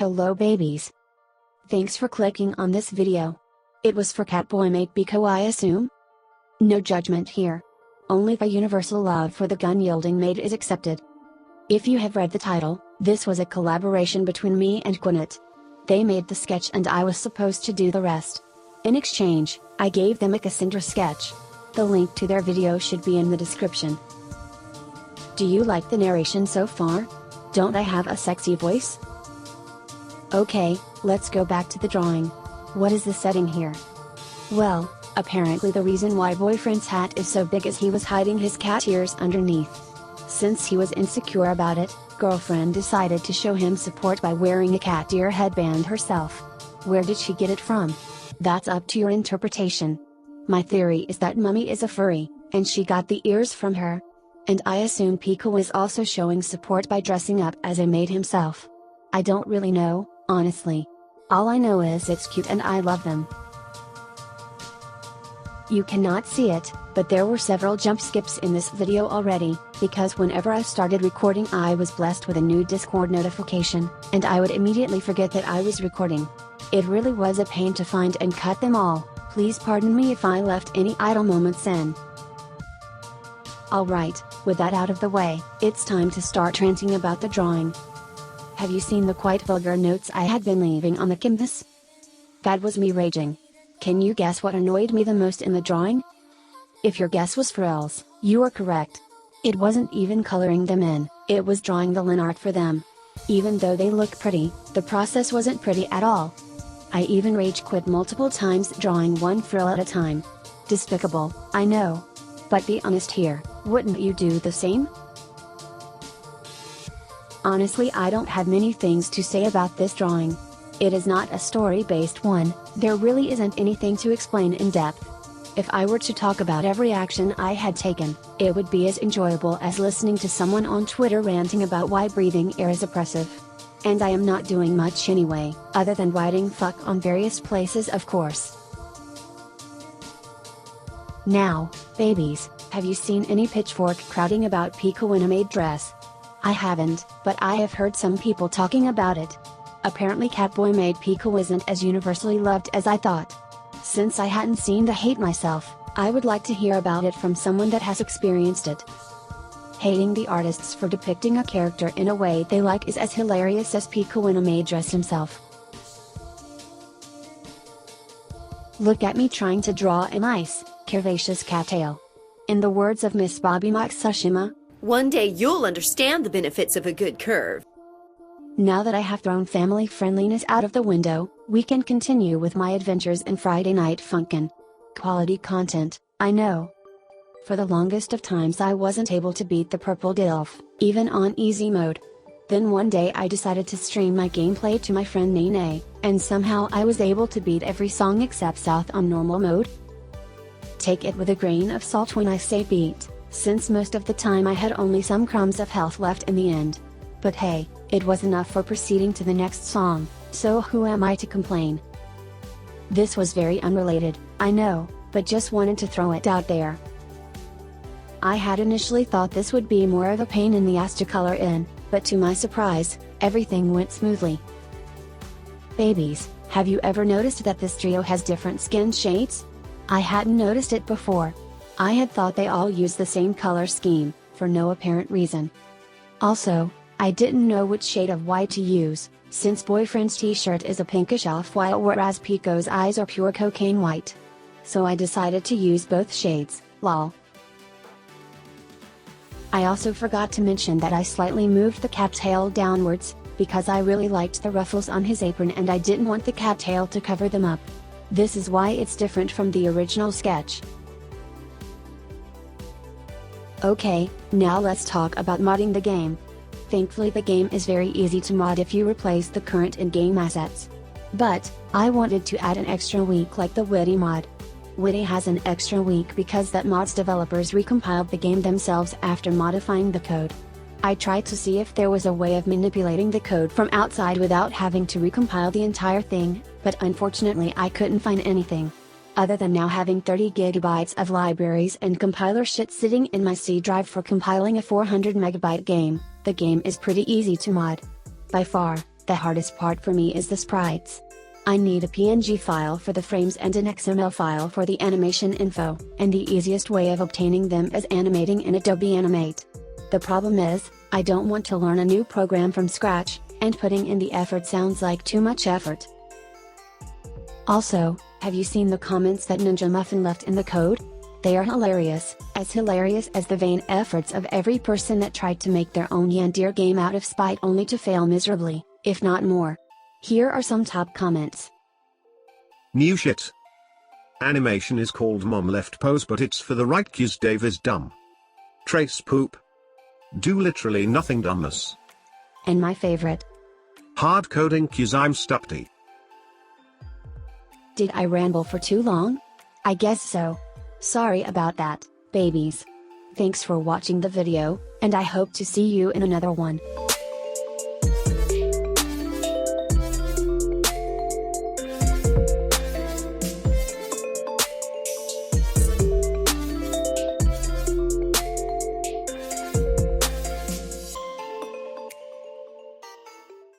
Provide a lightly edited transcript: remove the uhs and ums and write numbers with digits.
Hello babies. Thanks for clicking on this video. It was for catboy maid pico, I assume? No judgment here. Only the universal love for the gun-yielding maid is accepted. If you have read the title, this was a collaboration between me and Quonit. They made the sketch and I was supposed to do the rest. In exchange, I gave them a Cassandra sketch. The link to their video should be in the description. Do you like the narration so far? Don't I have a sexy voice? Okay, let's go back to the drawing. What is the setting here? Well, apparently the reason why boyfriend's hat is so big is he was hiding his cat ears underneath. Since he was insecure about it, girlfriend decided to show him support by wearing a cat ear headband herself. Where did she get it from? That's up to your interpretation. My theory is that Mummy is a furry, and she got the ears from her. And I assume Pico is also showing support by dressing up as a maid himself. I don't really know, honestly. All I know is it's cute and I love them. You cannot see it, but there were several jump skips in this video already, because whenever I started recording I was blessed with a new Discord notification, and I would immediately forget that I was recording. It really was a pain to find and cut them all. Please pardon me if I left any idle moments in. Alright, with that out of the way, it's time to start ranting about the drawing. Have you seen the quite vulgar notes I had been leaving on the canvas? That was me raging. Can you guess what annoyed me the most in the drawing? If your guess was frills, you are correct. It wasn't even coloring them in, it was drawing the line art for them. Even though they look pretty, the process wasn't pretty at all. I even rage quit multiple times drawing one frill at a time. Despicable, I know. But be honest here, wouldn't you do the same? Honestly, I don't have many things to say about this drawing. It is not a story-based one, there really isn't anything to explain in depth. If I were to talk about every action I had taken, it would be as enjoyable as listening to someone on Twitter ranting about why breathing air is oppressive. And I am not doing much anyway, other than writing fuck on various places of course. Now, babies, have you seen any pitchfork crowding about Pico in a maid dress? I haven't, but I have heard some people talking about it. Apparently catboy maid Pico isn't as universally loved as I thought. Since I hadn't seen the hate myself, I would like to hear about it from someone that has experienced it. Hating the artists for depicting a character in a way they like is as hilarious as Pico in a maid dress himself. Look at me trying to draw a nice, curvaceous cattail. In the words of Miss Bobby Matsushima, one day you'll understand the benefits of a good curve. Now that I have thrown family friendliness out of the window, we can continue with my adventures in Friday Night Funkin'. Quality content, I know. For the longest of times I wasn't able to beat the purple dilf, even on easy mode. Then one day I decided to stream my gameplay to my friend Nini, and somehow I was able to beat every song except South on normal mode. Take it with a grain of salt when I say beat, since most of the time I had only some crumbs of health left in the end. But hey, it was enough for proceeding to the next song, so who am I to complain? This was very unrelated, I know, but just wanted to throw it out there. I had initially thought this would be more of a pain in the ass to color in, but to my surprise, everything went smoothly. Babies, have you ever noticed that this trio has different skin shades? I hadn't noticed it before. I had thought they all used the same color scheme, for no apparent reason. Also, I didn't know which shade of white to use, since boyfriend's t-shirt is a pinkish off-white whereas Pico's eyes are pure cocaine white. So I decided to use both shades, lol. I also forgot to mention that I slightly moved the cat's tail downwards, because I really liked the ruffles on his apron and I didn't want the cat tail to cover them up. This is why it's different from the original sketch. Okay, now let's talk about modding the game. Thankfully the game is very easy to mod if you replace the current in-game assets. But, I wanted to add an extra week like the Witty mod. Witty has an extra week because that mod's developers recompiled the game themselves after modifying the code. I tried to see if there was a way of manipulating the code from outside without having to recompile the entire thing, but unfortunately I couldn't find anything. Other than now having 30 gigabytes of libraries and compiler shit sitting in my C drive for compiling a 400 megabyte game, the game is pretty easy to mod. By far, The hardest part for me is the sprites. I need a PNG file for the frames and an XML file for the animation info, and the easiest way of obtaining them is animating in Adobe Animate. The problem is, I don't want to learn a new program from scratch, and putting in the effort sounds like too much effort. Also, have you seen the comments that Ninja Muffin left in the code? They are hilarious as the vain efforts of every person that tried to make their own Yandir game out of spite only to fail miserably, if not more. Here are some top comments. New shit. Animation is called mom left pose, but it's for the right cues. Dave is dumb. Trace poop. Do literally nothing dumbness. And my favorite. Hard coding cues. I'm stupty. Did I ramble for too long? I guess so. Sorry about that, babies. Thanks for watching the video, and I hope to see you in another one.